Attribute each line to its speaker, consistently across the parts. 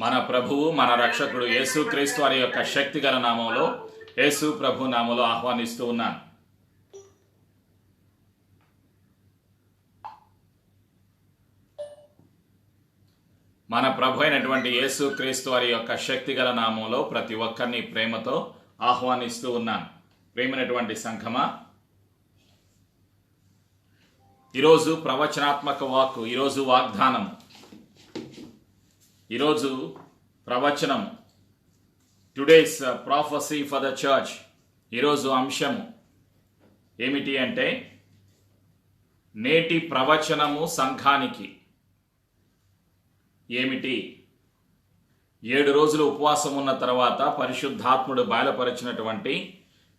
Speaker 1: మన ప్రభువు మన రక్షకుడు యేసు క్రీస్తు వారి యొక్క శక్తిగల నామంలో యేసు ప్రభు నామంలో ఆహ్వానిస్తూ ఉన్నాను. మన ప్రభు అయినటువంటి యేసు క్రీస్తు వారి యొక్క శక్తిగల నామంలో ప్రతి ఒక్కరిని ప్రేమతో ఆహ్వానిస్తూ ఉన్నాను. ప్రేమైనటువంటి సంఘమా, ఈరోజు ప్రవచనాత్మక వాక్కు, ఈరోజు వాగ్దానం, ఈరోజు ప్రవచనం, today's prophecy for the church. ఈరోజు అంశము ఏమిటి అంటే నేటి ప్రవచనము సంఘానికి. ఏమిటి? 7 రోజులు ఉపవాసం ఉన్న తర్వాత పరిశుద్ధాత్ముడు బయలుపరిచినటువంటి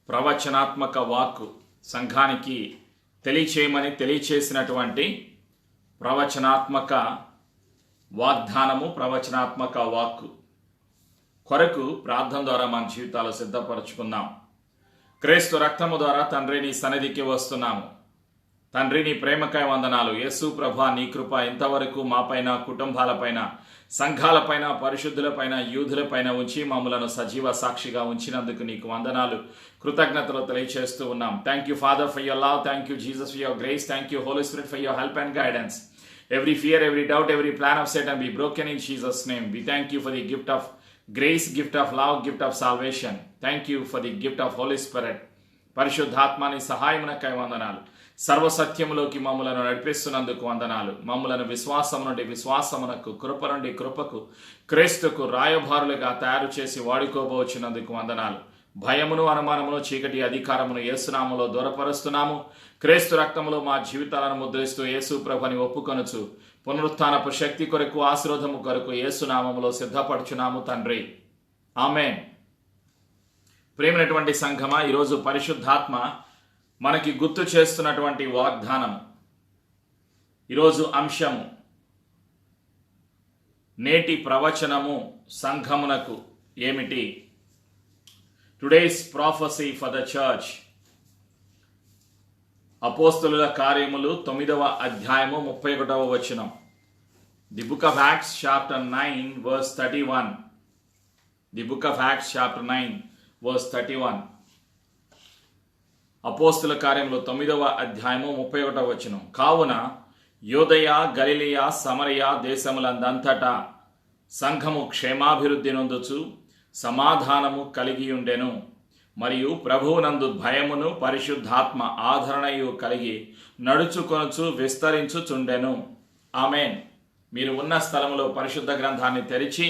Speaker 1: ప్రవచనాత్మక వాక్కు, సంఘానికి తెలియచేయమని తెలియచేసినటువంటి ప్రవచనాత్మక వాగ్దానము, ప్రవచనాత్మక వాక్కు కొరకు ప్రార్థన ద్వారా మన జీవితాలు సిద్ధపరచుకుందాం. క్రీస్తు రక్తము ద్వారా తండ్రి నీ సన్నిధికి వస్తున్నాము. తండ్రి నీ ప్రేమకాయ వందనాలు. యేసు ప్రభా నీ కృప ఇంతవరకు మాపైన, కుటుంబాలపైన, సంఘాలపైన, పరిశుద్ధులపైన, యూదులపైన ఉంచి మమ్మలను సజీవ సాక్షిగా ఉంచినందుకు నీకు వందనాలు, కృతజ్ఞతలు తెలియజేస్తూ ఉన్నాం. Thank you father for your love, thank you Jesus for your grace, thank you Holy Spirit for your help and guidance. Every fear, every doubt, every plan of Satan be broken in Jesus' name. We thank you for the gift of grace, gift of love, gift of salvation. Thank you for the gift of Holy Spirit. పరిశుద్ధాత్మని సహాయమునకై వందనాలు. సర్వసత్యములోకి మమ్మలను నడిపిస్తున్నందుకు వందనాలు. మమ్మలను విశ్వాసం నుండి విశ్వాసమునకు, కృప నుండి కృపకు, క్రీస్తుకు రాయభారులుగా తయారు చేసి వాడుకోబోచున్నందుకు వందనాలు. భయమును, అనుమానమును, చీకటి అధికారమును యేసునామములో దూరపరుస్తున్నాము. క్రీస్తు రక్తములో మా జీవితాలను ముద్రిస్తూ యేసు ప్రభుని ఒప్పుకొనుచు పునరుత్థానపు శక్తి కొరకు, ఆశీర్వాదము కొరకు యేసునామములో సిద్ధపడుచున్నాము తండ్రి. ఆమేన్. ప్రేమైనటువంటి సంఘమా, ఈరోజు పరిశుద్ధాత్మ మనకి గుర్తు చేస్తున్నటువంటి వాగ్దానము, ఈరోజు అంశము నేటి ప్రవచనము సంఘమునకు ఏమిటి? Today's prophecy for the church. అపోస్తలుల కార్యములు 9వ అధ్యాయము 31వ వచనం. The book of Acts chapter 9 verse 31. The book of Acts chapter 9 verse 31. అపోస్తల కార్యములు 9వ అధ్యాయము 31వ వచనం. కావున యూదయ, గలిలయ, సమరయ దేశములందంతటా సంఘము క్షేమాభివృద్ధి నొందుచు సమాధానము కలిగి ఉండెను. మరియు ప్రభువునందు భయమును పరిశుద్ధాత్మ ఆదరణయు కలిగి నడుచుకొనుచు విస్తరించుచుండెను. ఆమేన్. మీరు ఉన్న స్థలంలో పరిశుద్ధ గ్రంథాన్ని తెరిచి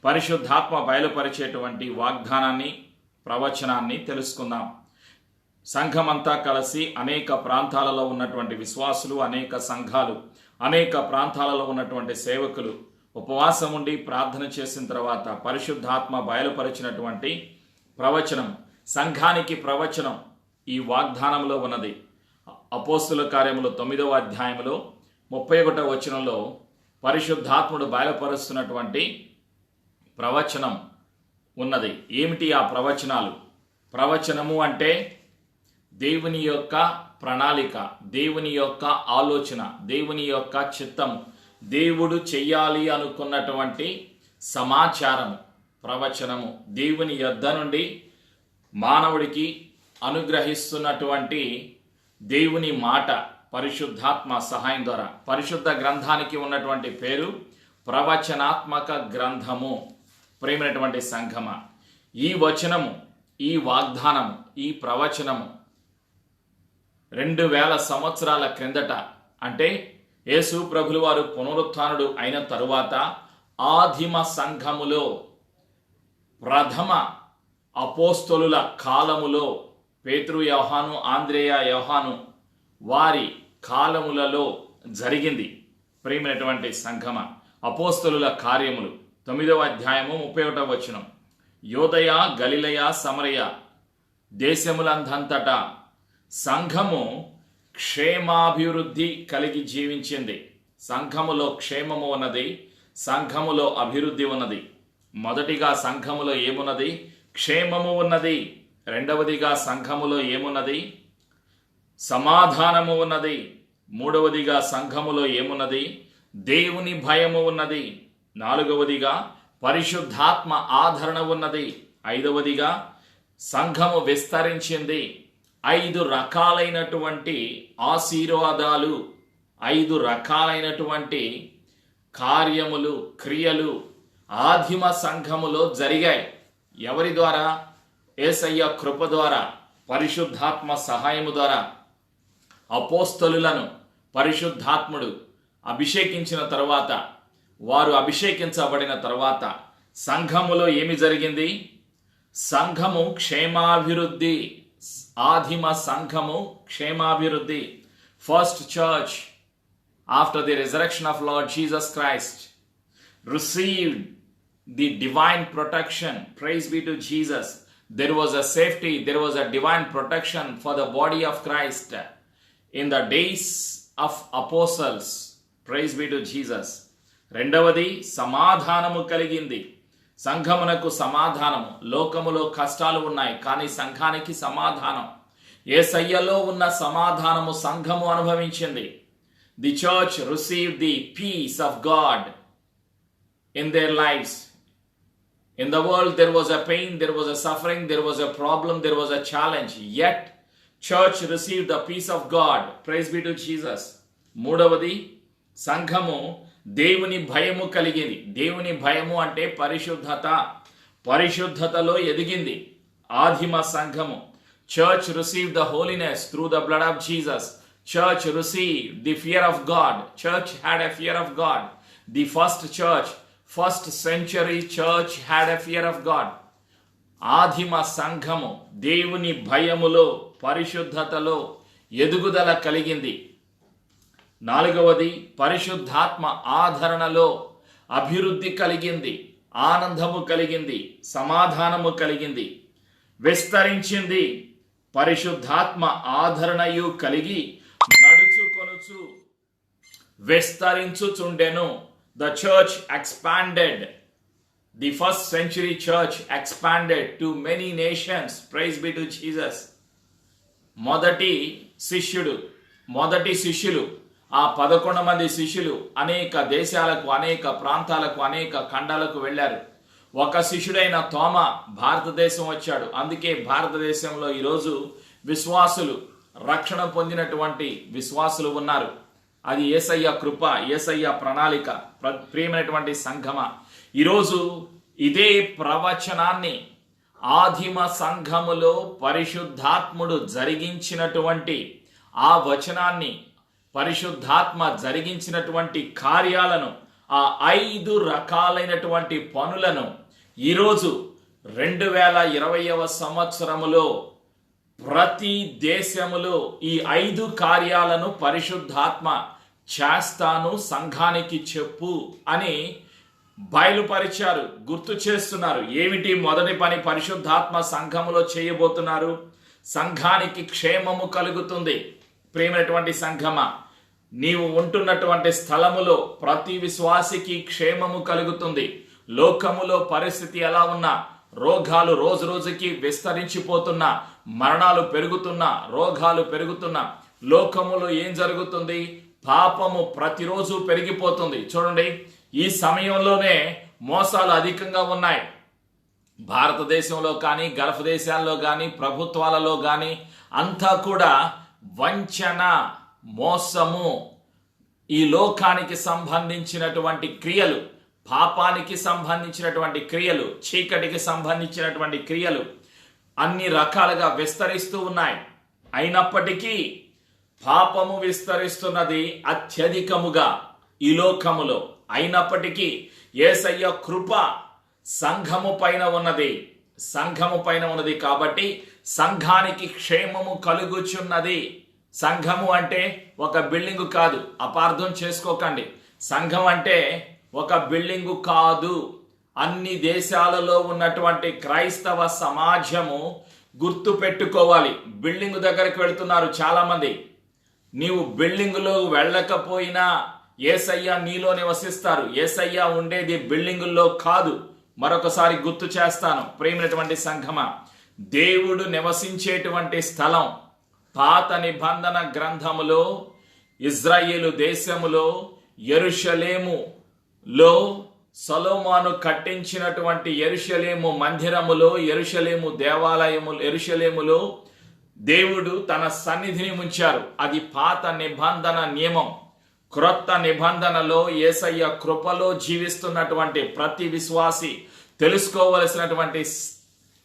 Speaker 1: పరిశుద్ధాత్మ బయలుపరిచేటువంటి వాగ్దానాన్ని, ప్రవచనాన్ని తెలుసుకుందాం. సంఘమంతా కలిసి అనేక ప్రాంతాలలో ఉన్నటువంటి విశ్వాసులు, అనేక సంఘాలు, అనేక ప్రాంతాలలో ఉన్నటువంటి సేవకులు ఉపవాసం ఉండి ప్రార్థన చేసిన తర్వాత పరిశుద్ధాత్మ బయలుపరిచినటువంటి ప్రవచనం, సంఘానికి ప్రవచనం ఈ వాగ్దానంలో ఉన్నది. అపోస్తుల కార్యములు 9వ అధ్యాయంలో 31వ వచనంలో పరిశుద్ధాత్ముడు బయలుపరుస్తున్నటువంటి ప్రవచనం ఉన్నది. ఏమిటి ఆ ప్రవచనాలు? ప్రవచనము అంటే దేవుని యొక్క ప్రణాళిక, దేవుని యొక్క ఆలోచన, దేవుని యొక్క చిత్తము, దేవుడు చెయ్యాలి అనుకున్నటువంటి సమాచారము. ప్రవచనము దేవుని యొద్ద నుండి మానవుడికి అనుగ్రహిస్తున్నటువంటి దేవుని మాట పరిశుద్ధాత్మ సహాయం ద్వారా. పరిశుద్ధ గ్రంథానికి ఉన్నటువంటి పేరు ప్రవచనాత్మక గ్రంథము. ప్రేమైనటువంటి సంఘమ, ఈ వచనము, ఈ వాగ్దానము, ఈ ప్రవచనము 2000 సంవత్సరాల క్రిందట, అంటే యేసు ప్రభులు వారు పునరుత్థానుడు అయిన తరువాత ఆదిమ సంఘములో, ప్రథమ అపోస్తలుల కాలములో, పేతురు, యోహాను, ఆంద్రేయ, యోహాను వారి కాలములలో జరిగింది. ప్రియమైనటువంటి సంఘమ, అపోస్తలుల కార్యములు 9వ అధ్యాయము 31వ వచనం. యూదయ, గలిలయ, సమరయ దేశములందంతటా సంఘము క్షేమాభివృద్ధి కలిగి జీవించింది. సంఘములో క్షేమము ఉన్నది, సంఘములో అభివృద్ధి ఉన్నది. మొదటిగా సంఘములో ఏమున్నది? క్షేమము ఉన్నది. రెండవదిగా సంఘములో ఏమున్నది? సమాధానము ఉన్నది. మూడవదిగా సంఘములో ఏమున్నది? దేవుని భయము ఉన్నది. నాలుగవదిగా పరిశుద్ధాత్మ ఆదరణ ఉన్నది. 5వదిగా సంఘము విస్తరించింది. 5 రకాలైనటువంటి ఆశీర్వాదాలు, 5 రకాలైనటువంటి కార్యములు, క్రియలు ఆదిమ సంఘములో జరిగాయి. ఎవరి ద్వారా? యేసయ్య కృప ద్వారా, పరిశుద్ధాత్మ సహాయము ద్వారా. అపోస్తలులను పరిశుద్ధాత్ముడు అభిషేకించిన తర్వాత, వారు అభిషేకించబడిన తర్వాత సంఘములో ఏమి జరిగింది? సంఘము క్షేమాభివృద్ధి. ఆదిమ సంఘము క్షేమాభివృద్ధి. First church after the resurrection of Lord Jesus Christ received the divine protection. Praise be to Jesus. There was a safety, there was a divine protection for the body of Christ in the days of apostles. Praise be to Jesus. రెండవది సమాధానము కలిగింది. సంఘమునకు సమాధానము. లోకములో కష్టాలు ఉన్నాయి, కానీ సంఘానికి సమాధానం. యేసయ్యలో ఉన్న సమాధానము సంఘము అనుభవించింది. The church received the peace of God in their lives. In the world there was a pain, there was a suffering, there was a problem, there was a challenge. Yet church received the peace of God. Praise be to Jesus. మూడవది సంఘము దేవుని భయము కలిగింది. దేవుని భయము అంటే పరిశుద్ధత. పరిశుద్ధతలో ఎదిగింది ఆదిమ సంఘము. Church received the holiness through the blood of Jesus. Church received the fear of God. Church had a fear of God. The first church, first century church had a fear of God. ఆదిమ సంఘము దేవుని భయములో, పరిశుద్ధతలో ఎదుగుదల కలిగింది. 4వది పరిశుద్ధాత్మ ఆదరణలో అభివృద్ధి కలిగింది. ఆనందము కలిగింది, సమాధానము కలిగింది, విస్తరించింది. పరిశుద్ధాత్మ ఆదరణయు కలిగి నడుచుకొనుచు విస్తరించుచుండెను. The church expanded. The first century church expanded to many nations. Praise be to Jesus. మొదటి శిష్యులు, ఆ 11 మంది శిష్యులు అనేక దేశాలకు, అనేక ప్రాంతాలకు, అనేక ఖండాలకు వెళ్ళారు. ఒక శిష్యుడైన తోమా భారతదేశం వచ్చాడు. అందుకే భారతదేశంలో ఈరోజు విశ్వాసులు, రక్షణ పొందినటువంటి విశ్వాసులు ఉన్నారు. అది యేసయ్య కృప, యేసయ్య ప్రణాళిక. ప్రియమైనటువంటి సంఘమ, ఈరోజు ఇదే ప్రవచనాన్ని ఆదిమ సంఘములో పరిశుద్ధాత్ముడు జరిగించినటువంటి ఆ వచనాన్ని, పరిశుద్ధాత్మ జరిగించినటువంటి కార్యాలను, ఆ 5 రకాలైనటువంటి పనులను ఈరోజు 2020వ సంవత్సరములో ప్రతి దేశములో ఈ 5 కార్యాలను పరిశుద్ధాత్మ చేస్తాను, సంఘానికి చెప్పు అని బయలుపరిచారు, గుర్తు చేస్తున్నారు. ఏమిటి మొదటి పని పరిశుద్ధాత్మ సంఘములో చేయబోతున్నారు? సంఘానికి క్షేమము కలుగుతుంది. ప్రియమైనటువంటి సంఘమా, నీవు ఉంటున్నటువంటి స్థలములో ప్రతి విశ్వాసికి క్షేమము కలుగుతుంది. లోకములో పరిస్థితి ఎలా ఉన్నా, రోగాలు రోజు రోజుకి విస్తరించిపోతున్నా, మరణాలు పెరుగుతున్నా, రోగాలు పెరుగుతున్నా, లోకములో ఏం జరుగుతుంది? పాపము ప్రతిరోజు పెరిగిపోతుంది. చూడండి, ఈ సమయంలోనే మోసాలు అధికంగా ఉన్నాయి. భారతదేశంలో కానీ, గల్ఫ్ దేశాల్లో కానీ, ప్రభుత్వాలలో కానీ అంతా కూడా వంచన, మోసము, ఈ లోకానికి సంబంధించినటువంటి క్రియలు, పాపానికి సంబంధించినటువంటి క్రియలు, చీకటికి సంబంధించినటువంటి క్రియలు అన్ని రకాలుగా విస్తరిస్తూ ఉన్నాయి. అయినప్పటికీ పాపము విస్తరిస్తున్నది అత్యధికముగా ఈ లోకములో. అయినప్పటికీ యేసయ్య కృప సంఘము పైన ఉన్నది. సంఘము పైన ఉన్నది కాబట్టి సంఘానికి క్షేమము కలుగుచున్నది. సంఘము అంటే ఒక బిల్డింగు కాదు, అపార్థం చేసుకోకండి. సంఘం అంటే ఒక బిల్డింగు కాదు. అన్ని దేశాలలో ఉన్నటువంటి క్రైస్తవ సమాజము గుర్తు పెట్టుకోవాలి. బిల్డింగు దగ్గరికి వెళుతున్నారు చాలా మంది. నీవు బిల్డింగులో వెళ్ళకపోయినా యేసయ్య నీలో నివసిస్తారు. యేసయ్య ఉండేది బిల్డింగుల్లో కాదు. మరొకసారి గుర్తు చేస్తాను, ప్రేమైనటువంటి సంఘమా, దేవుడు నివసించేటువంటి స్థలం పాత నిబంధన గ్రంథములో ఇజ్రాయేలు దేశములో యెరూషలేములో సొలొమోను కట్టించినటువంటి యెరూషలేము మందిరములో, యెరూషలేము దేవాలయము, యెరూషలేములో దేవుడు తన సన్నిధిని ఉంచారు. అది పాత నిబంధన నియమం. క్రొత్త నిబంధనలో యేసయ్య కృపలో జీవిస్తున్నటువంటి ప్రతి విశ్వాసి తెలుసుకోవలసినటువంటి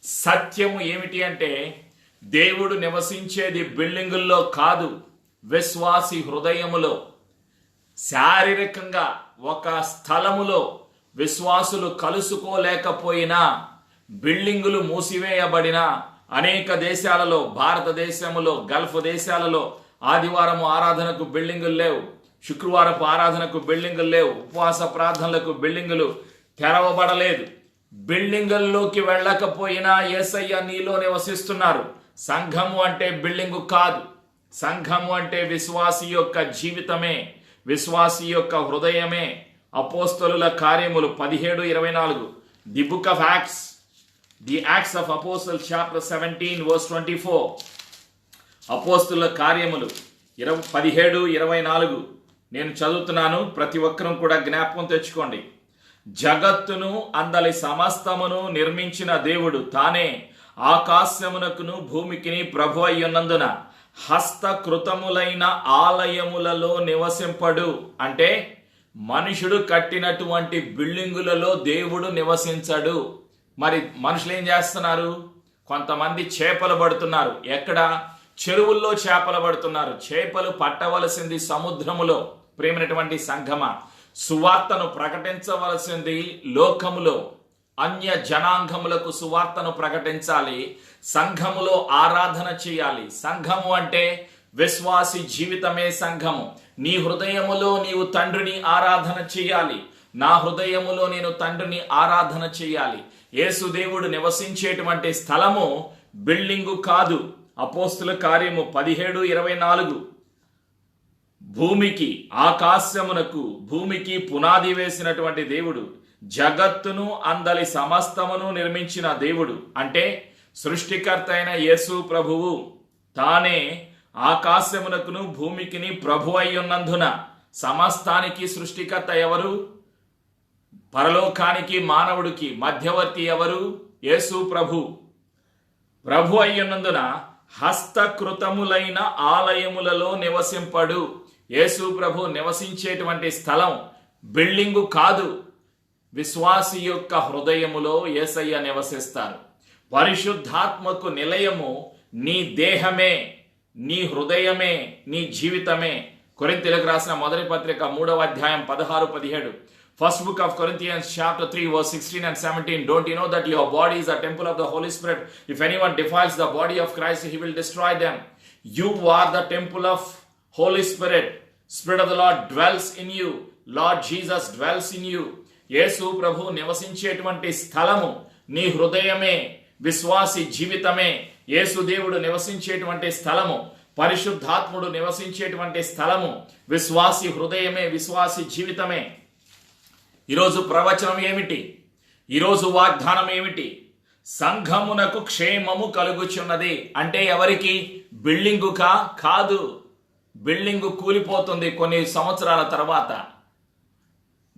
Speaker 1: సత్యము ఏమిటి అంటే, దేవుడు నివసించేది బిల్డింగుల్లో కాదు, విశ్వాసి హృదయములో. శారీరకంగా ఒక స్థలములో విశ్వాసులు కలుసుకోలేకపోయినా, బిల్డింగులు మూసివేయబడిన అనేక దేశాలలో, భారతదేశములో, గల్ఫ్ దేశాలలో ఆదివారం ఆరాధనకు బిల్డింగులు లేవు, శుక్రవారపు ఆరాధనకు బిల్డింగులు లేవు, ఉపవాస ప్రార్థనలకు బిల్డింగులు తెరవబడలేదు. బిల్డింగుల్లోకి వెళ్ళకపోయినా యేసయ్య నీలో నివసిస్తున్నారు. సంఘము అంటే బిల్డింగు కాదు. సంఘము అంటే విశ్వాసి యొక్క జీవితమే, విశ్వాసి యొక్క హృదయమే. అపోస్తలుల కార్యములు 17:24, the book of Acts, the Acts of Apostles chapter 17 verse 24. అపోస్తలుల కార్యములు 17:24 నేను చదువుతున్నాను. ప్రతి ఒక్కరూ కూడా జ్ఞాపకం తెచ్చుకోండి. జగత్తును అందలి సమస్తమును నిర్మించిన దేవుడు తానే ఆకాశమునకును భూమికిని ప్రభు అయ్యున్నందున హస్తకృతములైన ఆలయములలో నివసింపడు. అంటే మనుషుడు కట్టినటువంటి బిల్డింగులలో దేవుడు నివసించడు. మరి మనుషులు ఏం చేస్తున్నారు? కొంతమంది చేపలు పడుతున్నారు. ఎక్కడ? చెరువుల్లో చేపలు పడుతున్నారు. చేపలు పట్టవలసింది సముద్రములో. ప్రేమైనటువంటి సంఘమ, సువార్తను ప్రకటించవలసింది లోకములో. అన్య జనాంగములకు సువార్తను ప్రకటించాలి. సంఘములో ఆరాధన చేయాలి. సంఘము అంటే విశ్వాసి జీవితమే సంఘము. నీ హృదయములో నీవు తండ్రిని ఆరాధన చేయాలి. నా హృదయములో నేను తండ్రిని ఆరాధన చేయాలి. యేసు దేవుడు నివసించేటువంటి స్థలము బిల్డింగు కాదు. అపోస్తుల కార్యము 17:24, భూమికి ఆకాశమునకు భూమికి పునాది వేసినటువంటి దేవుడు, జగత్తును అందలి సమస్తమును నిర్మించిన దేవుడు. అంటే సృష్టికర్త అయిన యేసు ప్రభువు తానే ఆకాశమునకును భూమికిని ప్రభు అయ్యున్నందున, సమస్తానికి సృష్టికర్త ఎవరు? పరలోకానికి మానవుడికి మధ్యవర్తి ఎవరు? యేసు ప్రభు. ప్రభు అయ్యున్నందున హస్తకృతములైన ఆలయములలో నివసింపడు. యేసు ప్రభు నివసించేటువంటి స్థలం బిల్డింగు కాదు. విశ్వాసి యొక్క హృదయములో యేసయ్య నివసిస్తారు. పరిశుద్ధాత్మకు నిలయము నీ దేహమే, నీ హృదయమే, నీ జీవితమే. కొరింథీయులకు రాసిన మొదటి పత్రిక 3వ అధ్యాయం 16-17. First book of Corinthians chapter 3 verse 16 and 17. Don't you know that your body is a temple of the Holy Spirit? If anyone defiles the body of Christ, he will destroy them. You are the temple of Holy Spirit. Spirit of the Lord dwells in you. Lord Jesus dwells in you. యేసు ప్రభు నివసించేటువంటి స్థలము నీ హృదయమే, విశ్వాసి జీవితమే. యేసు దేవుడు నివసించేటువంటి స్థలము, పరిశుద్ధాత్ముడు నివసించేటువంటి స్థలము విశ్వాసి హృదయమే, విశ్వాసి జీవితమే. ఈరోజు ప్రవచనం ఏమిటి? ఈరోజు వాగ్దానం ఏమిటి? సంఘమునకు క్షేమము కలుగుచున్నది. అంటే ఎవరికి? బిల్డింగుకా? కాదు. బిల్డింగు కూలిపోతుంది కొన్ని సంవత్సరాల తర్వాత.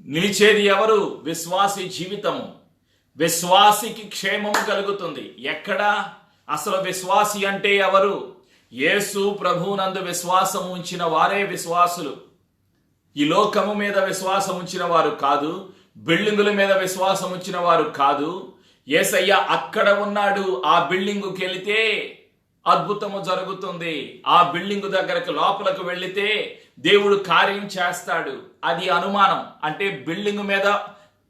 Speaker 1: నిలిచేది ఎవరు? విశ్వాసి జీవితము. విశ్వాసికి క్షేమము కలుగుతుంది. ఎక్కడ? అసలు విశ్వాసి అంటే ఎవరు? యేసు ప్రభువునందు విశ్వాసం ఉంచిన వారే విశ్వాసులు. ఈ లోకము మీద విశ్వాసం ఉంచిన వారు కాదు, బిల్డింగుల మీద విశ్వాసం ఉంచిన వారు కాదు. యేసయ్య అక్కడ ఉన్నాడు. ఆ బిల్డింగుకి వెళితే అద్భుతము జరుగుతుంది. ఆ బిల్డింగు దగ్గరకు లోపలకు వెళితే దేవుడు కార్యం చేస్తాడు. అది అనుమానం. అంటే బిల్డింగు మీద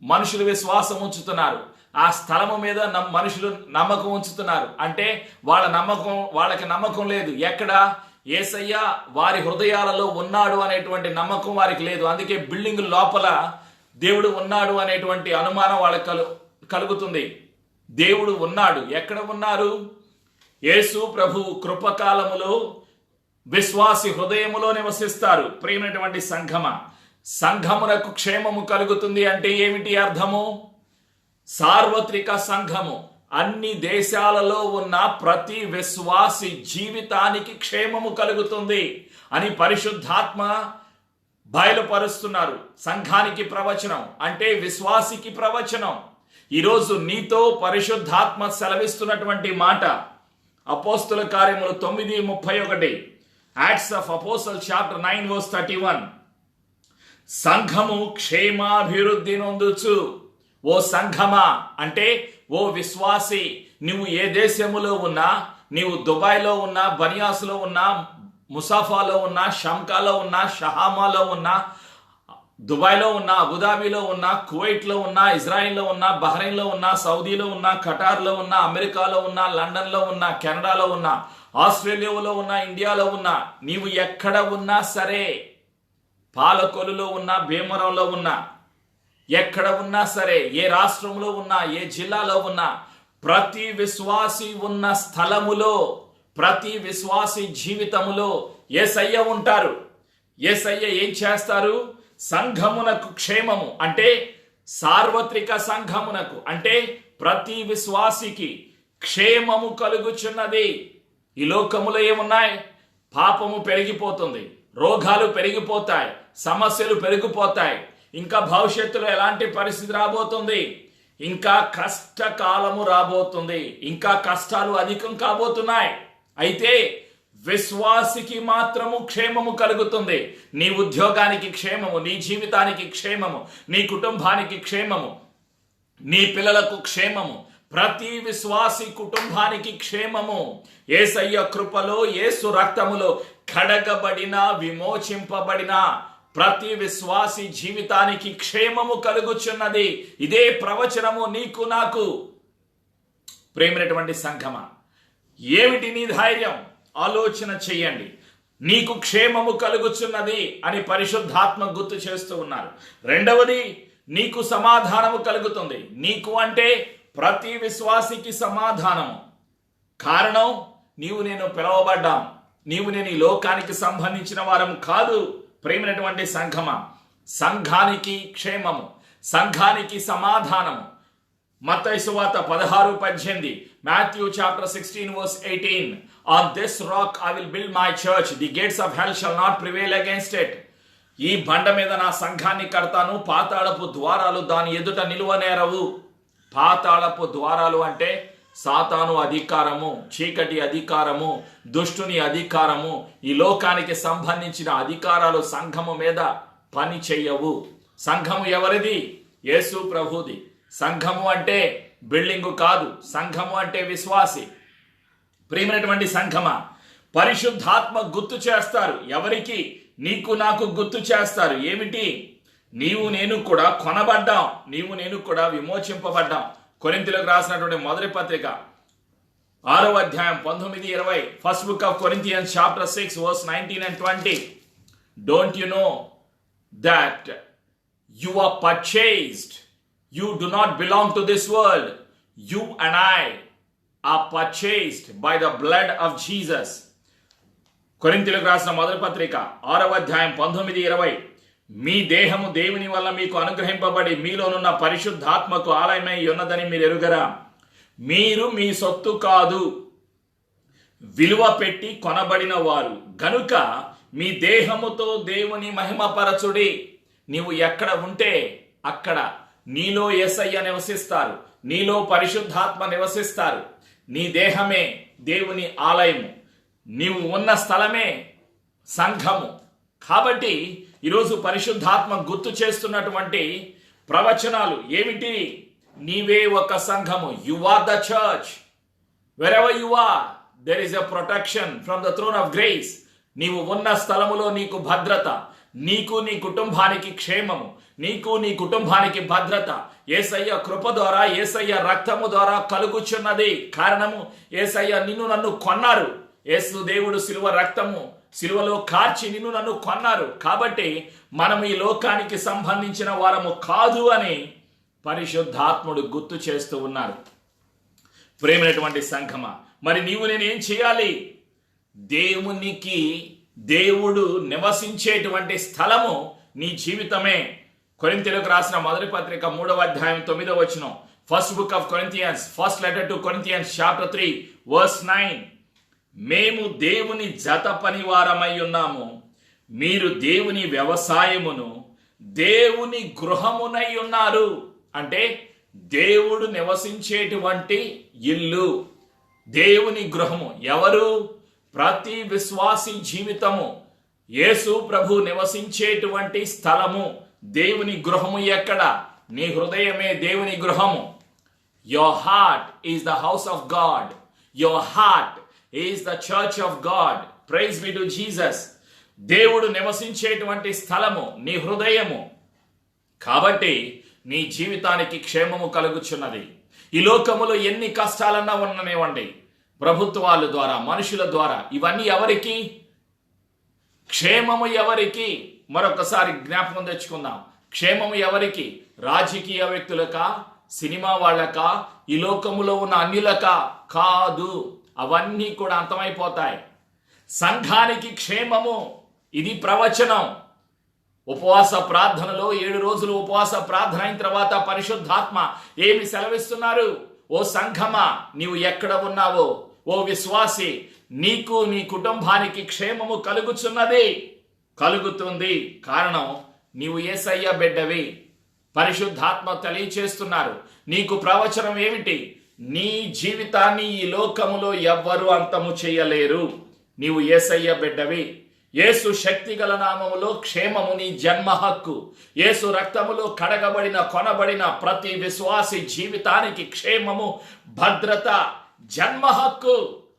Speaker 1: మనుషులు విశ్వాసం ఉంచుతున్నారు, ఆ స్థలము మీద మనుషులు నమ్మకం ఉంచుతున్నారు. అంటే వాళ్ళకి నమ్మకం లేదు. ఎక్కడ? యేసయ్య వారి హృదయాలలో ఉన్నాడు అనేటువంటి నమ్మకం వారికి లేదు. అందుకే బిల్డింగ్ లోపల దేవుడు ఉన్నాడు అనేటువంటి అనుమానం వాళ్ళకి కలుగుతుంది. దేవుడు ఉన్నాడు. ఎక్కడ ఉన్నారు? యేసు ప్రభు కృపకాలములో విశ్వాసి హృదయములో నివసిస్తారు. ప్రియమైనటువంటి సంఘమ, సంఘమునకు క్షేమము కలుగుతుంది అంటే ఏమిటి అర్థము? సార్వత్రిక సంఘము, అన్ని దేశాలలో ఉన్న ప్రతి విశ్వాసి జీవితానికి క్షేమము కలుగుతుంది అని పరిశుద్ధాత్మ బయలుపరుస్తున్నారు. సంఘానికి ప్రవచనం అంటే విశ్వాసికి ప్రవచనం. ఈరోజు నీతో పరిశుద్ధాత్మ సెలవిస్తున్నటువంటి మాట అపోస్తుల కార్యములు 9:31, యాక్ట్స్ ఆఫ్ అపోస్టల్స్ చాప్టర్ 9:31. సంఘము క్షేమాభివృద్ధి నొందుచు. ఓ సంఘమా అంటే ఓ విశ్వాసి, నువ్వు ఏ దేశములో ఉన్నా, నీవు దుబాయ్లో ఉన్నా, బనియాస్లో ఉన్నా, ముసాఫాలో ఉన్నా, షంకాలో ఉన్నా, షహామాలో ఉన్నా, దుబాయ్లో ఉన్నా, అబుదాబిలో ఉన్నా, కువైట్లో ఉన్నా, ఇజ్రాయిల్లో ఉన్నా, బహ్రెయిన్లో ఉన్నా, సౌదీలో ఉన్నా, ఖటార్లో ఉన్నా, అమెరికాలో ఉన్నా, లండన్లో ఉన్నా, కెనడాలో ఉన్నా, ఆస్ట్రేలియాలో ఉన్నా, ఇండియాలో ఉన్నా, నీవు ఎక్కడ ఉన్నా సరే, పాలకొలులో ఉన్నా, భీమవరంలో ఉన్నా, ఎక్కడ ఉన్నా సరే, ఏ రాష్ట్రంలో ఉన్నా, ఏ జిల్లాలో ఉన్నా, ప్రతి విశ్వాసి ఉన్న స్థలములో, ప్రతి విశ్వాసి జీవితములో యేసయ్య ఉంటారు. యేసయ్య ఏం చేస్తారు? సంఘమునకు క్షేమము అంటే సార్వత్రిక సంఘమునకు అంటే ప్రతి విశ్వాసికి క్షేమము కలుగుచున్నది. ఈ లోకములో ఏమున్నాయి? పాపము పెరిగిపోతుంది, రోగాలు పెరిగిపోతాయి, సమస్యలు పెరిగిపోతాయి. ఇంకా భవిష్యత్తులో ఎలాంటి పరిస్థితి రాబోతుంది? ఇంకా కష్టకాలము రాబోతుంది, ఇంకా కష్టాలు అధికం కాబోతున్నాయి. అయితే విశ్వాసికి మాత్రము క్షేమము కలుగుతుంది. నీ ఉద్యోగానికి క్షేమము, నీ జీవితానికి క్షేమము, నీ కుటుంబానికి క్షేమము, నీ పిల్లలకు క్షేమము, ప్రతి విశ్వాసి కుటుంబానికి క్షేమము. యేసయ్య కృపలో, యేసు రక్తములో కడగబడిన, విమోచింపబడిన ప్రతి విశ్వాసి జీవితానికి క్షేమము కలుగుచున్నది. ఇదే ప్రవచనము నీకు నాకు. ప్రేమైనటువంటి సంఘమా, ఏమిటి నీ ధైర్యం? ఆలోచన చెయ్యండి. నీకు క్షేమము కలుగుచున్నది అని పరిశుద్ధాత్మ గుర్తు చేస్తూ ఉన్నారు. రెండవది, నీకు సమాధానము కలుగుతుంది. నీకు అంటే ప్రతి విశ్వాసికి సమాధానము. కారణం, నీవు నేను పిలవబడ్డాం, నీవు నేను ఈ లోకానికి సంబంధించిన వారం కాదు. ప్రేమైనటువంటి సంఘమా, సంఘానికి క్షేమము, సంఘానికి సమాధానము. మత్తయి సువార్త 16:18, Matthew chapter 16:18, On this rock I will build my church, the gates of hell shall not prevail against it. ఈ బండ మీద నా సంఘాన్ని కడతాను, పాతాళపు ద్వారాలు దాని ఎదుట నిలువనేరవు. పాతాళపు ద్వారాలు అంటే సాతాను అధికారము, చీకటి అధికారము, దుష్టుని అధికారము, ఈ లోకానికి సంబంధించిన అధికారాలు సంఘము మీద పని చెయ్యవు. సంఘము ఎవరిది? యేసు ప్రభుది. సంఘము అంటే బిల్డింగు కాదు, సంఘము అంటే విశ్వాసి. ప్రియమైనటువంటి సంఘమా, పరిశుద్ధాత్మ గుర్తు చేస్తారు. ఎవరికి? నీకు నాకు గుర్తు చేస్తారు. ఏమిటి? నీవు నేను కూడా కొనబడ్డాం, నీవు నేను కూడా విమోచింపబడ్డాం. కొరింథీయులకు రాసినటువంటి మొదటి పత్రిక 6వ అధ్యాయం 19-20, first book of Corinthians chapter 6 verse 19 and 20. Don't you know that you are purchased? You do not belong to this world. You and I are purchased by the blood of Jesus. కొరింథీయులకు రాసిన మొదటి పత్రిక 6వ అధ్యాయం 19-20. మీ దేహము దేవుని వల్ల మీకు అనుగ్రహింపబడి మీలోనున్న పరిశుద్ధాత్మకు ఆలయమై ఉన్నదని మీరు ఎరుగరా? మీరు మీ సొత్తు కాదు, విలువ పెట్టి కొనబడిన వారు గనుక మీ దేహముతో దేవుని మహిమపరచుడి. నీవు ఎక్కడ ఉంటే అక్కడ నీలో యేసయ్య నివసిస్తారు, నీలో పరిశుద్ధాత్మ నివసిస్తారు. నీ దేహమే దేవుని ఆలయము, నీవు ఉన్న స్థలమే సంఘము. కాబట్టి ఈరోజు పరిశుద్ధాత్మ గుర్తు చేస్తున్నటువంటి ప్రవచనాలు ఏమిటి? నీవే ఒక సంఘము. You are the church. Wherever you are, there is a protection from the throne of grace. నీవు ఉన్న స్థలములో నీకు భద్రత, నీకు నీ కుటుంబానికి క్షేమము, నీకు నీ కుటుంబానికి భద్రత యేసయ్య కృప ద్వారా, యేసయ్య రక్తము ద్వారా కలుగుచున్నది. కారణము, యేసయ్య నిన్ను నన్ను కొన్నారు. యేసు దేవుడు శిలువ రక్తము శిలువలో కార్చి నిన్ను నన్ను కొన్నారు. కాబట్టి మనం ఈ లోకానికి సంబంధించిన వారము కాదు అని పరిశుద్ధాత్ముడు గుర్తు చేస్తూ ఉన్నారు. ప్రేమైనటువంటి సంఘమా, మరి నీవు నేను ఏం చేయాలి? దేవునికి, దేవుడు నివసించేటువంటి స్థలము నీ జీవితమే. కొరింథీయులకు రాసిన మొదటి పత్రిక 3వ అధ్యాయం 9వ వచనం, first book of Corinthians, first letter to Corinthians chapter 3 verse 9. మేము దేవుని జత పనివారమై ఉన్నాము, మీరు దేవుని వ్యవసాయమును దేవుని గృహమునై ఉన్నారు. అంటే దేవుడు నివసించేటువంటి ఇల్లు, దేవుని గృహము. ఎవరు? ప్రతి విశ్వాసి జీవితము యేసు ప్రభు నివసించేటువంటి స్థలము, దేవుని గృహము. ఎక్కడ? నీ హృదయమే దేవుని గృహము. Your heart is the house of God. Your heart is the church of God. Praise be to Jesus. దేవుడు నివసించేటువంటి స్థలము నీ హృదయము. కాబట్టి నీ జీవితానికి క్షేమము కలుగుచున్నది. ఈ లోకములో ఎన్ని కష్టాలన్నా ఉండనివ్వండి, ప్రభుత్వాల ద్వారా, మనుషుల ద్వారా, ఇవన్నీ ఎవరికి? క్షేమము ఎవరికి? మరొకసారి జ్ఞాపకం తెచ్చుకుందాం. క్షేమము ఎవరికి? రాజకీయ వ్యక్తులకా? సినిమా వాళ్ళకా? ఈ లోకములో ఉన్న అన్యులకా? కాదు. అవన్నీ కూడా అంతమైపోతాయి. సంఘానికి క్షేమము. ఇది ప్రవచనం. ఉపవాస ప్రార్థనలో 7 రోజులు ఉపవాస ప్రార్థన అయిన తర్వాత పరిశుద్ధాత్మ ఏమి సెలవిస్తున్నారు? ఓ సంఘమా, నీవు ఎక్కడ ఉన్నావో, ఓ విశ్వాసి, నీకు నీ కుటుంబానికి క్షేమము కలుగుచున్నది, కలుగుతుంది. కారణం, నీవు యేసయ్య బిడ్డవి. పరిశుద్ధాత్మ తెలియచేస్తున్నారు. నీకు ప్రవచనం ఏమిటి? నీ జీవితాన్ని ఈ లోకములో ఎవ్వరూ అంతము చేయలేరు. నీవు యేసయ్య బిడ్డవి. యేసు శక్తిగల నామములో క్షేమము నీ జన్మ హక్కు. యేసు రక్తములో కడగబడిన, కొనబడిన ప్రతి విశ్వాసి జీవితానికి క్షేమము, భద్రత, జన్మ హక్కు.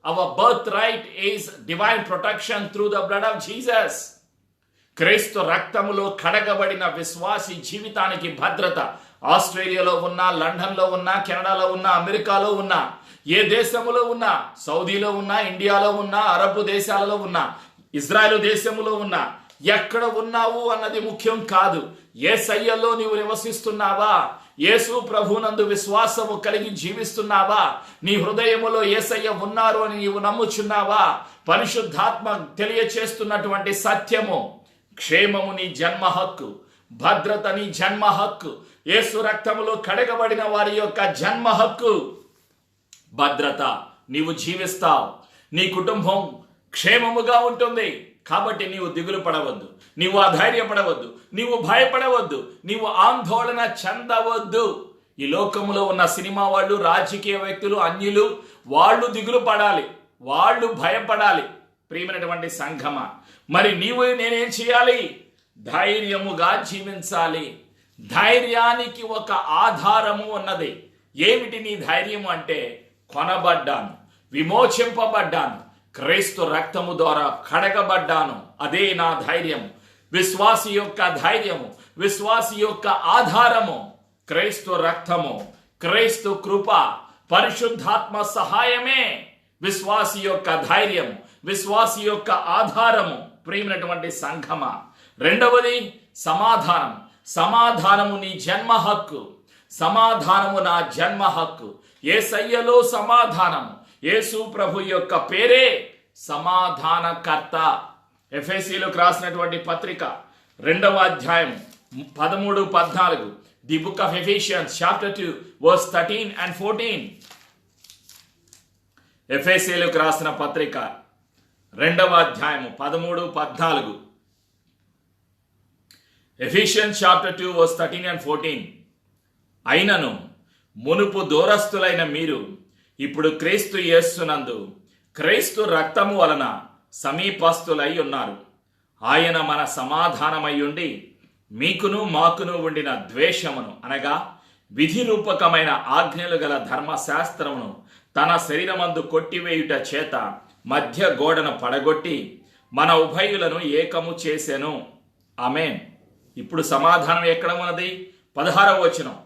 Speaker 1: Our birthright is divine protection through the blood of Jesus. క్రీస్తు రక్తములో కడగబడిన విశ్వాసి జీవితానికి భద్రత. ఆస్ట్రేలియాలో ఉన్నా, లండన్లో ఉన్నా, కెనడాలో ఉన్నా, అమెరికాలో ఉన్నా, ఏ దేశములో ఉన్నా, సౌదీలో ఉన్నా, ఇండియాలో ఉన్నా, అరబ్ దేశాలలో ఉన్నా, ఇజ్రాయెల్ దేశములో ఉన్నా, ఎక్కడ ఉన్నావు అన్నది ముఖ్యం కాదు. యేసయ్యలో నీవు నివసిస్తున్నావా? యేసు ప్రభునందు విశ్వాసము కలిగి జీవిస్తున్నావా? నీ హృదయములో యేసయ్య ఉన్నారు అని నీవు నమ్ముచున్నావా? పరిశుద్ధాత్మ తెలియచేస్తున్నటువంటి సత్యము, క్షేమము నీ జన్మ హక్కు, భద్రత నీ జన్మ హక్కు, యేసు రక్తములో కడగబడిన వారి యొక్క జన్మ హక్కు, భద్రత. నీవు జీవిస్తావు, నీ కుటుంబం క్షేమముగా ఉంటుంది. కాబట్టి నీవు దిగులు పడవద్దు, నీవు అధైర్యపడవద్దు, నీవు భయపడవద్దు, నీవు ఆందోళన చెందవద్దు. ఈ లోకములో ఉన్న సినిమా వాళ్ళు, రాజకీయ వ్యక్తులు, అన్యులు, వాళ్ళు దిగులు పడాలి, వాళ్ళు భయపడాలి. ప్రియమైనటువంటి సంఘమా, మరి నీవు నేనేం చేయాలి? ధైర్యముగా జీవించాలి. ధైర్యానికి ఒక ఆధారము ఉన్నది. ఏమిటి నీ ధైర్యం అంటే? కొనబడ్డాను, విమోచింపబడ్డాను, క్రీస్తు రక్తము ద్వారా కడగబడ్డాను. అదే నా ధైర్యం. విశ్వాసి యొక్క ధైర్యము, విశ్వాసి యొక్క ఆధారము క్రీస్తు రక్తము, క్రీస్తు కృప, పరిశుద్ధాత్మ సహాయమే విశ్వాసి యొక్క ధైర్యం, విశ్వాసి యొక్క ఆధారము. ప్రియమైనటువంటి సంఘమా, రెండవది సమాధానం. సమాధానము నీ జన్మ హక్కు. సమాధానము నా జన్మ హక్కు. యేసయ్యలో సమాధానము. యేసు ప్రభు యొక్క పేరే సమాధానకర్త. ఎఫెసీయులకు రాసినటువంటి పత్రిక 2వ అధ్యాయం 13-14. The book of Ephesians chapter 2 verse 13 and 14. ఎఫెసీయులకు రాసిన పత్రిక 2వ అధ్యాయం 13-14. Ephesians chapter 2 verse 13 and 14. అయినను మునుపు దూరస్తులైన మీరు ఇప్పుడు క్రీస్తు యేసునందు క్రీస్తు రక్తము వలన సమీపస్తులై ఉన్నారు. ఆయన మన సమాధానమై ఉండి మీకును మాకును ఉండిన ద్వేషమును, అనగా విధి రూపకమైన ఆజ్ఞలు గల ధర్మశాస్త్రమును తన శరీరమందు కొట్టివేయుట చేత మధ్య గోడను పడగొట్టి మన ఉభయులను ఏకము చేసెను. ఆమేన్. ఇప్పుడు సమాధానం ఎక్కడ ఉన్నది? 16వ వచనం.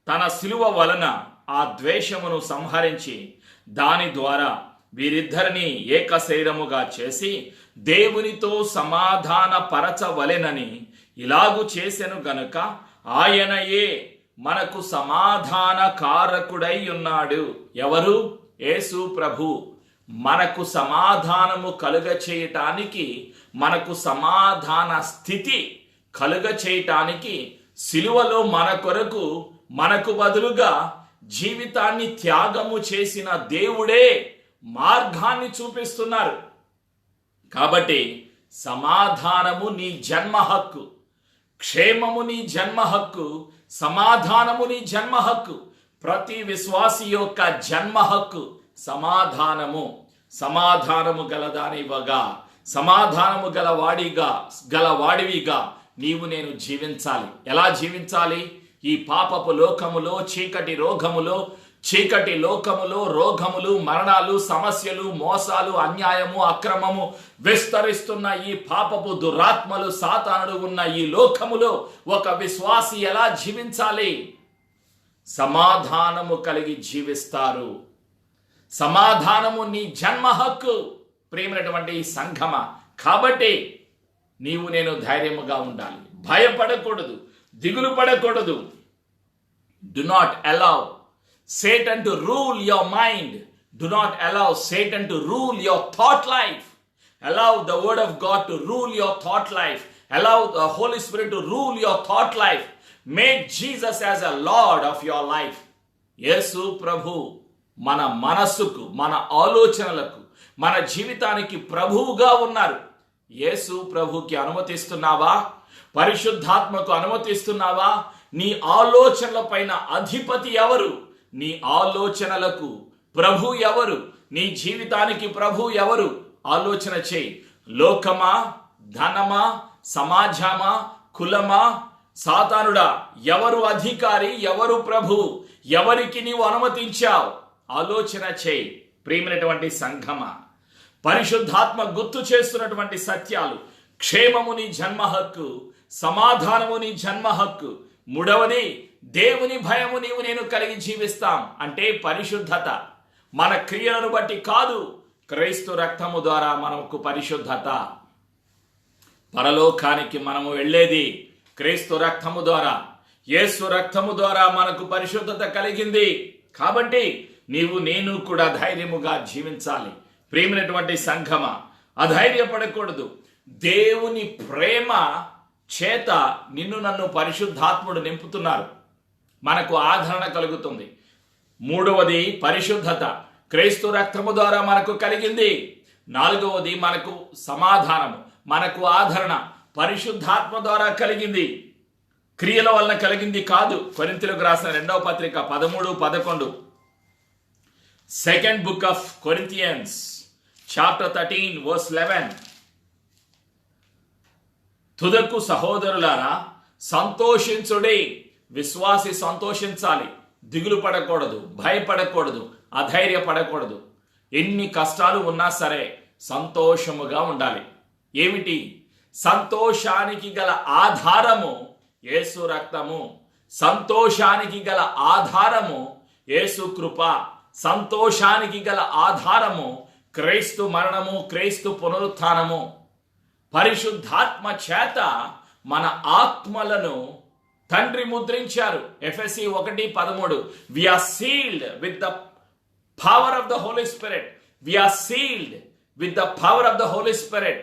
Speaker 1: తన శిలువ వలన ఆ ద్వేషమును సంహరించి దాని ద్వారా వీరిద్దరిని ఏక శరీరముగా చేసి దేవునితో సమాధాన పరచవలెనని ఇలాగు చేసెను గనుక ఆయనయే మనకు సమాధాన కారకుడై ఉన్నాడు. ఎవరు? యేసు ప్రభు. మనకు సమాధానము కలుగ చేయటానికి, మనకు సమాధాన స్థితి కలుగ చేయటానికి సిలువలో మన కొరకు, మనకు బదులుగా జీవితాన్ని త్యాగము చేసిన దేవుడే మార్గాన్ని చూపిస్తున్నారు. కాబట్టి సమాధానము నీ జన్మ హక్కు. క్షేమము నీ జన్మ హక్కు, సమాధానము నీ జన్మ హక్కు. ప్రతి విశ్వాసి యొక్క జన్మ హక్కు సమాధానము. సమాధానము గలదానివగా, సమాధానము గలవాడివిగా నీవు నేను జీవించాలి. ఎలా జీవించాలి? ఈ పాపపు లోకములో, చీకటి లోకములో రోగములు, మరణాలు, సమస్యలు, మోసాలు, అన్యాయము, అక్రమము విస్తరిస్తున్న ఈ పాపపు దురాత్మలు, సాతానుడు ఉన్న ఈ లోకములో ఒక విశ్వాసి ఎలా జీవించాలి? సమాధానము కలిగి జీవిస్తారు. సమాధానము నీ జన్మ హక్కు ప్రియమైనటువంటి సంఘమ. కాబట్టి నీవు నేను ధైర్యముగా ఉండాలి, భయపడకూడదు, దిగులు పడకూడదు. Do not allow Satan to rule your mind. Do not allow Satan to rule your thought life. Allow the word of God to rule your thought life. Allow the Holy Spirit to rule your thought life. Make Jesus as a Lord of your life. యేసు ప్రభు మన మనస్సుకు, మన ఆలోచనలకు, మన జీవితానికి ప్రభువుగా ఉన్నారు. యేసు ప్రభుకి అనుమతిస్తున్నావా? పరిశుద్ధాత్మకు అనుమతిస్తున్నావా? నీ ఆలోచనల పైన అధిపతి ఎవరు? నీ ఆలోచనలకు ప్రభు ఎవరు? నీ జీవితానికి ప్రభు ఎవరు? ఆలోచన చేయి. లోకమా, ధనమా, సమాజమా, కులమా, సాతానుడా? ఎవరు అధికారి? ఎవరు ప్రభు? ఎవరికి నీవు అనుమతించావు? ఆలోచన చేయి. ప్రియమైనటువంటి సంఘమా, పరిశుద్ధాత్మ గుర్తు చేస్తున్నటువంటి సత్యాలు. క్షేమము నీ జన్మ హక్కు, సమాధానము నీ జన్మ హక్కు. మూడవది, దేవుని భయము నీవు నేను కలిగి జీవిస్తాం. అంటే పరిశుద్ధత. మన క్రియలను బట్టి కాదు, క్రీస్తు రక్తము ద్వారా మనకు పరిశుద్ధత. పరలోకానికి మనము వెళ్ళేది క్రీస్తు రక్తము ద్వారా. యేసు రక్తము ద్వారా మనకు పరిశుద్ధత కలిగింది. కాబట్టి నీవు నేను కూడా ధైర్యముగా జీవించాలి. ప్రియమైనటువంటి సంఘమ, అధైర్యపడకూడదు. దేవుని ప్రేమ చేత నిన్ను నన్ను పరిశుద్ధాత్ముడు నింపుతున్నారు. మనకు ఆదరణ కలుగుతుంది. మూడవది పరిశుద్ధత, క్రీస్తు రక్తము ద్వారా మనకు కలిగింది. నాలుగవది మనకు సమాధానము, మనకు ఆదరణ పరిశుద్ధాత్మ ద్వారా కలిగింది. క్రియల వలన కలిగింది కాదు. కొరింథీయులకు రాసిన 2వ పత్రిక 13-11. Second book of Corinthians chapter 13 verse 11. తుదకు సహోదరులారా సంతోషించుడి. విశ్వాసి సంతోషించాలి. దిగులు పడకూడదు, భయపడకూడదు, అధైర్యపడకూడదు. ఎన్ని కష్టాలు ఉన్నా సరే సంతోషముగా ఉండాలి. ఏమిటి? సంతోషానికి గల ఆధారము యేసు రక్తము. సంతోషానికి గల ఆధారము యేసు కృప. సంతోషానికి గల ఆధారము క్రీస్తు మరణము, క్రీస్తు పునరుత్థానము. పరిశుద్ధాత్మ చేత మన ఆత్మలను తండ్రి ముద్రించారు. ఎఫెసీ 1:13. We are sealed with the power of the Holy Spirit. We are sealed with the power of the Holy Spirit.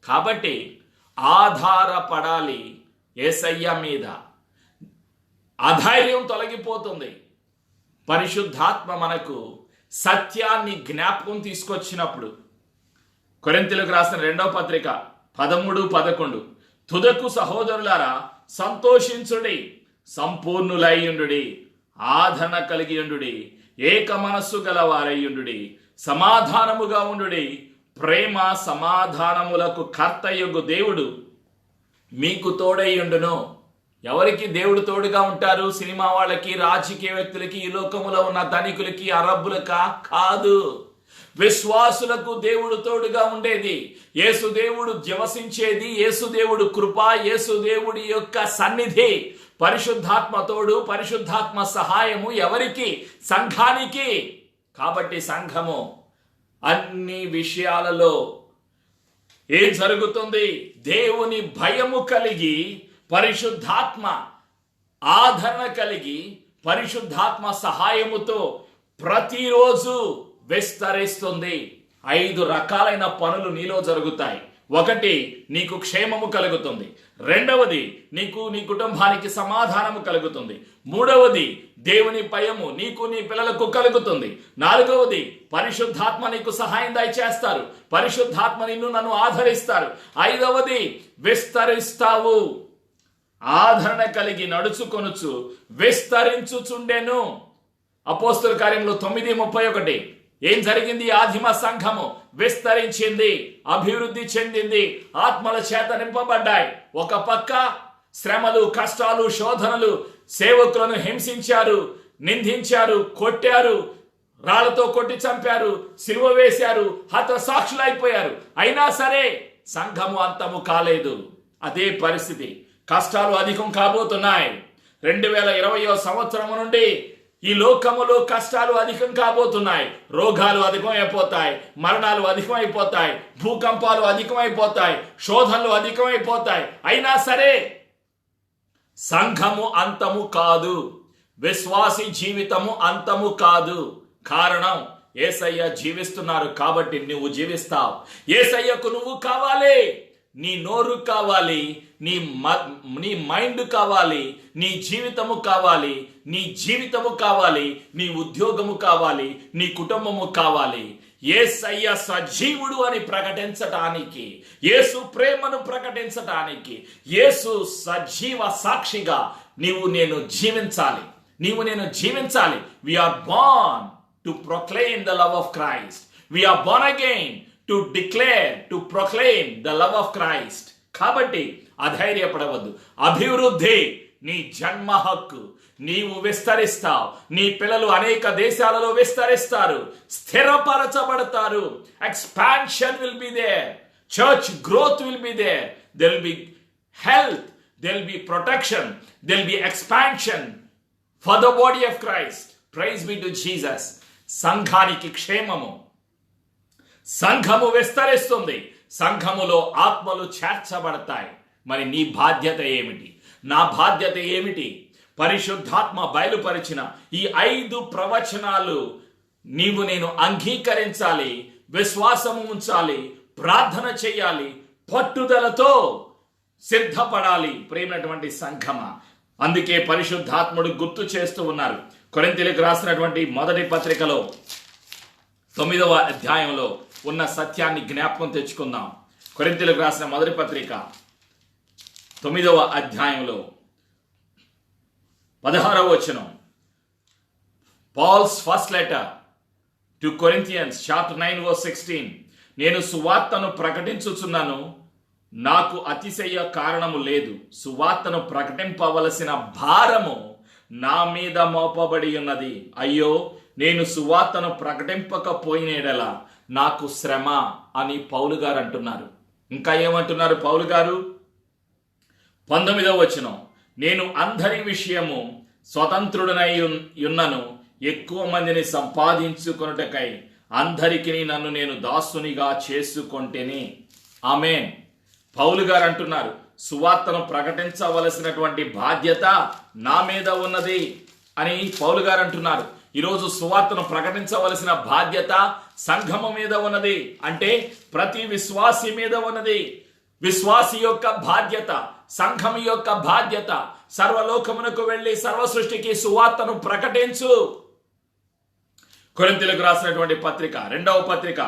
Speaker 1: కాబట్టి ఆధారపడాలి యేసయ్య మీద. అధైర్యం తొలగిపోతుంది. పరిశుద్ధాత్మ మనకు సత్యాన్ని జ్ఞాపకం తీసుకొచ్చినప్పుడు. కొరింథీయులకు రాసిన 2వ పత్రిక 13-11. తుదకు సహోదరులారా సంతోషించుడి, సంపూర్ణులయ్యుండుడి, ఆదరణ కలిగియుండుడి, ఏక మనస్సు గలవారయ్యుండుడి, సమాధానముగా ఉండుడి. ప్రేమ సమాధానములకు కర్తయగు దేవుడు మీకు తోడయ్యుండును. ఎవరికి దేవుడు తోడుగా ఉంటారు? సినిమా వాళ్ళకి, రాజకీయ వ్యక్తులకి, ఈ లోకములో ఉన్న ధనికులకి, అరబ్బులకా? కాదు. విశ్వాసులకు దేవుడు తోడుగా ఉండేది. యేసు దేవుడు నివసించేది, యేసు దేవుడు కృప, యేసు దేవుడి యొక్క సన్నిధి, పరిశుద్ధాత్మ తోడు, పరిశుద్ధాత్మ సహాయము ఎవరికి? సంఘానికి. కాబట్టి సంఘము అన్ని విషయాలలో ఏం జరుగుతుంది? దేవుని భయము కలిగి, పరిశుద్ధాత్మ ఆదరణ కలిగి, పరిశుద్ధాత్మ సహాయముతో ప్రతిరోజు విస్తరిస్తుంది. 5 రకాలైన పనులు నీలో జరుగుతాయి. ఒకటి, నీకు క్షేమము కలుగుతుంది. రెండవది, నీకు నీ కుటుంబానికి సమాధానము కలుగుతుంది. మూడవది, దేవుని భయము నీకు నీ పిల్లలకు కలుగుతుంది. నాలుగవది, పరిశుద్ధాత్మ నీకు సహాయం దయచేస్తారు. పరిశుద్ధాత్మ నిన్ను నన్ను ఆదరిస్తారు. ఐదవది, విస్తరిస్తావు. ఆదరణ కలిగి నడుచుకొనుచు విస్తరించుచుండెను. అపోస్తల కార్యములు 9:31. ఏం జరిగింది? ఆదిమ సంఘము విస్తరించింది, అభివృద్ధి చెందింది, ఆత్మల చేత నింపబడ్డాయి. ఒక పక్క శ్రమలు, కష్టాలు, శోధనలు, సేవకులను హింసించారు, నిందించారు, కొట్టారు, రాళ్లతో కొట్టి చంపారు, సిలువ వేశారు, హతసాక్షులైపోయారు. అయినా సరే సంఘము అంతము కాలేదు. అదే పరిస్థితి. కష్టాలు అధికం కాబోతున్నాయి. 2020వ సంవత్సరం నుండి ఈ లోకములో కష్టాలు అధికం కాబోతున్నాయి. రోగాలు అధికమైపోతాయి, మరణాలు అధికమైపోతాయి, భూకంపాలు అధికమైపోతాయి, శోధనలు అధికమైపోతాయి. అయినా సరే సంఘము అంతము కాదు, విశ్వాసి జీవితము అంతము కాదు. కారణం, యేసయ్య జీవిస్తున్నారు కాబట్టి నువ్వు జీవిస్తావు. యేసయ్యకు నువ్వు కావాలి, నీ నోరు కావాలి, నీ మైండ్ కావాలి, నీ జీవితము కావాలి, నీ జీవితము కావాలి, నీ ఉద్యోగము కావాలి, నీ కుటుంబము కావాలి. యేసయ్య సజీవుడు అని ప్రకటించటానికి, యేసు ప్రేమను ప్రకటించటానికి, యేసు సజీవ సాక్షిగా నీవు నేను జీవించాలి. నీవు నేను జీవించాలి. We are born to proclaim the love of Christ. We are born again to declare, to proclaim the love of Christ. కాబట్టి అధైర్యపడవద్దు. అభివృద్ధి నీ జన్మ హక్కు. నీవు విస్తరిస్తావు, నీ పిల్లలు అనేక దేశాలలో విస్తరిస్తారు, స్థిరపరచబడతారు. Expansion will be there, church growth will be there, there will be health, there will be protection, there will be expansion for the body of Christ. Praise be to Jesus. సంఘానికి క్షేమము. సంఘము విస్తరిస్తుంది, సంఘములో ఆత్మలు చేర్చబడతాయి. మరి నీ బాధ్యత ఏమిటి? నా బాధ్యత ఏమిటి? పరిశుద్ధాత్మ బయలుపరిచిన ఈ 5 ప్రవచనాలు నీవు నేను అంగీకరించాలి, విశ్వాసము ఉంచాలి, ప్రార్థన చేయాలి, పట్టుదలతో సిద్ధపడాలి. ప్రేమైనటువంటి సంఘమా, అందుకే పరిశుద్ధాత్ముడు గుర్తు చేస్తూ ఉన్నారు. కొరింథీయులకు రాసినటువంటి మొదటి పత్రికలో 9వ అధ్యాయంలో ఉన్న సత్యాన్ని జ్ఞాపకం తెచ్చుకుందాం. కొరింథీయులకు రాసిన మొదటి పత్రిక 9వ అధ్యాయంలో 16వ వచనం. Paul's first letter to Corinthians chapter 9 verse 16. నేను సువార్తను ప్రకటించుచున్నాను, నాకు అతిశయ కారణము లేదు. సువార్తను ప్రకటింపవలసిన భారము నా మీద మోపబడి ఉన్నది. అయ్యో, నేను సువార్తను ప్రకటింపకపోయినడలా నాకు శ్రమ అని పౌలు గారు అంటున్నారు. ఇంకా ఏమంటున్నారు పౌలు గారు? 19వ వచనం. నేను అందరి విషయము స్వతంత్రుడనై ఉన్నను, ఎక్కువ మందిని సంపాదించుకొనుటకై అందరికీ నన్ను నేను దాసునిగా చేసుకొంటేనే. ఆమేన్. పౌలు గారు అంటున్నారు, సువార్తను ప్రకటించవలసినటువంటి బాధ్యత నా మీద ఉన్నది అని పౌలు గారు అంటున్నారు. ఈరోజు సువార్తను ప్రకటించవలసిన బాధ్యత సంఘము మీద ఉన్నది, అంటే ప్రతి విశ్వాసి మీద ఉన్నది. విశ్వాసి యొక్క బాధ్యత, సంఘం యొక్క బాధ్యత, సర్వలోకమునకు వెళ్లి సర్వ సృష్టికి సువార్తను ప్రకటించు. కొరింథీయులకు రాసినటువంటి పత్రిక 2వ పత్రిక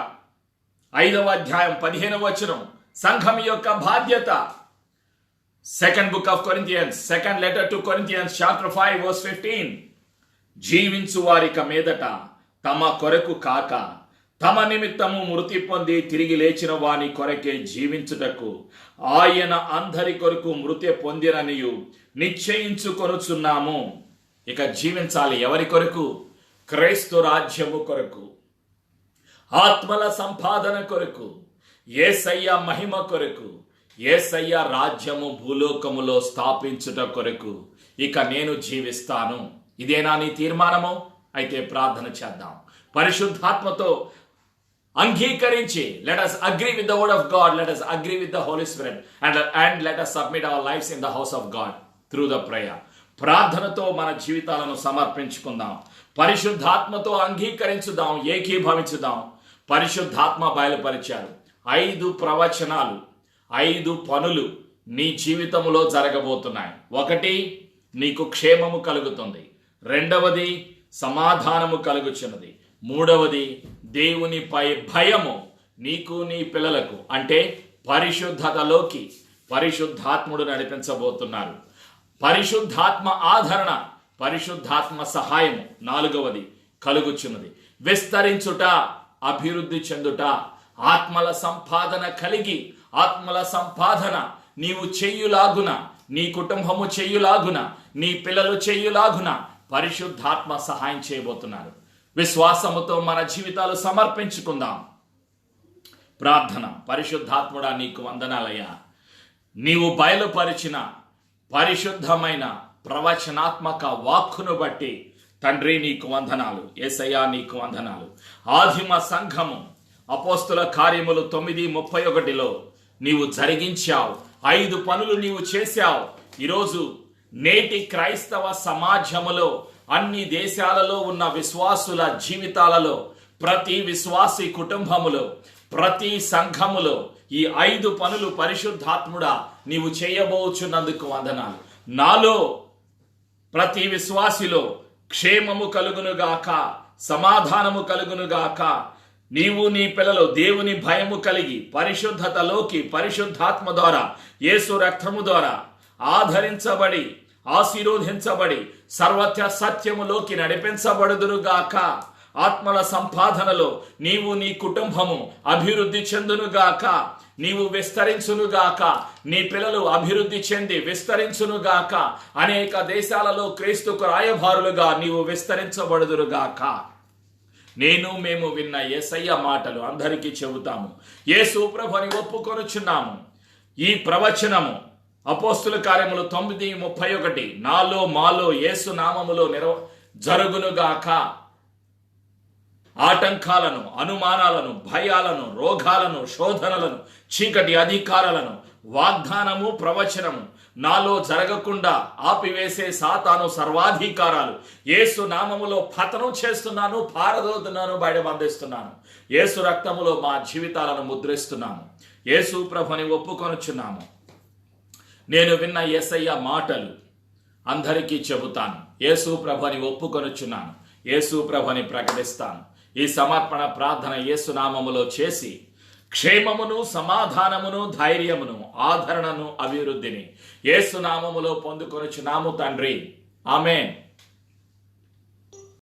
Speaker 1: 5వ అధ్యాయం 15వ వచనం సంఘం యొక్క బాధ్యత. Second book of Corinthians, second letter to Corinthians chapter 5 verse 15. జీవించు వారిక మీదట తమ కొరకు కాక తమ నిమిత్తము మృతి పొంది తిరిగి లేచిన వాని కొరకే జీవించుటకు ఆయన అందరి కొరకు మృతి పొందిననియు నిశ్చయించుకొనుచున్నాము. ఇక జీవించాలి ఎవరి కొరకు? క్రీస్తు రాజ్యము కొరకు, ఆత్మల సంపాదన కొరకు, యేసయ్య మహిమ కొరకు, యేసయ్య రాజ్యము భూలోకములో స్థాపించుట కొరకు ఇక నేను జీవిస్తాను. ఇదేనా నీ తీర్మానము? అయితే ప్రార్థన చేద్దాం. పరిశుద్ధాత్మతో అంగీకరించి, let us agree with the word of God, let us agree with the Holy Spirit and let us submit our lives in the house of God through the prayer. ప్రార్థనతో మన జీవితాలను సమర్పించుకుందాం. పరిశుద్ధాత్మతో అంగీకరించుదాం, ఏకీభవించుదాం. పరిశుద్ధాత్మ బయలుపరిచారు 5 ప్రవచనాలు 5 పనులు నీ జీవితంలో జరగబోతున్నాయి. 1, నీకు క్షేమము కలుగుతుంది. 2, సమాధానము కలుగుచున్నది. 3, దేవునిపై భయము నీకు నీ పిల్లలకు, అంటే పరిశుద్ధతలోకి పరిశుద్ధాత్ముడు నడిపించబోతున్నారు. పరిశుద్ధాత్మ ఆదరణ, పరిశుద్ధాత్మ సహాయము 4 కలుగుచున్నది. విస్తరించుట, అభివృద్ధి చెందుట, ఆత్మల సంపాదన కలిగి, ఆత్మల సంపాదన నీవు చెయ్యులాగున, నీ కుటుంబము చెయ్యులాగున, నీ పిల్లలు చెయ్యులాగున పరిశుద్ధాత్మ సహాయం చేయబోతున్నారు. విశ్వాసముతో మన జీవితాలు సమర్పించుకుందాం. ప్రార్థన. పరిశుద్ధాత్ముడా, నీకు వందనాలయ్యా. నీవు బయలుపరిచిన పరిశుద్ధమైన ప్రవచనాత్మక వాక్కును బట్టి తండ్రి నీకు వందనాలు. యేసయ్యా నీకు వందనాలు. ఆదిమ సంఘము అపోస్తుల కార్యములు 9:31 నీవు జరిగించావు. 5 పనులు నీవు చేశావు. ఈరోజు నేటి క్రైస్తవ సమాజములో, అన్ని దేశాలలో ఉన్న విశ్వాసుల జీవితాలలో, ప్రతి విశ్వాసి కుటుంబములో, ప్రతి సంఘములో ఈ 5 పనులు పరిశుద్ధాత్ముడా నీవు చేయబోచున్నందుకు వందనాలు. నాలో ప్రతి విశ్వాసిలో క్షేమము కలుగునుగాక, సమాధానము కలుగునుగాక. నీవు నీ పిల్లలు దేవుని భయము కలిగి పరిశుద్ధతలోకి పరిశుద్ధాత్మ ద్వారా, యేసు రక్తము ద్వారా ఆదరించబడి, ఆశీర్వదించబడి సర్వత్ర సత్యములోకి నడిపించబడుదురుగాక. ఆత్మల సంపాదనలో నీవు నీ కుటుంబము అభివృద్ధి చెందునుగాక. నీవు విస్తరించునుగాక. నీ పిల్లలు అభివృద్ధి చెంది విస్తరించునుగాక. అనేక దేశాలలో క్రీస్తుకు రాయబారులుగా నీవు విస్తరించబడుదురుగాక. మేము విన్న యేసయ్య మాటలు అందరికీ చెబుతాము. యేసు ప్రభుని ఒప్పుకొనుచున్నాము. ఈ ప్రవచనము అపోస్తుల కార్యములు 9:31 నాలో మాలో యేసు నామములో జరుగునుగాక. ఆటంకాలను, అనుమానాలను, భయాలను, రోగాలను, శోధనలను, చీకటి అధికారాలను, వాగ్దానము, ప్రవచనము నాలో జరగకుండా ఆపివేసే సాతాను సర్వాధికారాలు యేసు నామములో పతనం చేస్తున్నాను, పారదోలుతున్నాను, బయటబంధిస్తున్నాను. యేసు రక్తములో మా జీవితాలను ముద్రిస్తున్నాము. యేసు ప్రభుని ఒప్పుకొనుచున్నాము. నేను విన్న యేసయ్య మాటలు అందరికీ చెబుతాను. యేసు ప్రభుని ఒప్పుకొనుచున్నాను. యేసు ప్రభుని ప్రకటిస్తాను. ఈ సమర్పణ ప్రార్థన యేసు నామములో చేసి క్షేమమును, సమాధానమును, ధైర్యమును, ఆదరణను, అభివృద్ధిని యేసు నామములో పొందుకొనుచున్నాము తండ్రి. ఆమేన్.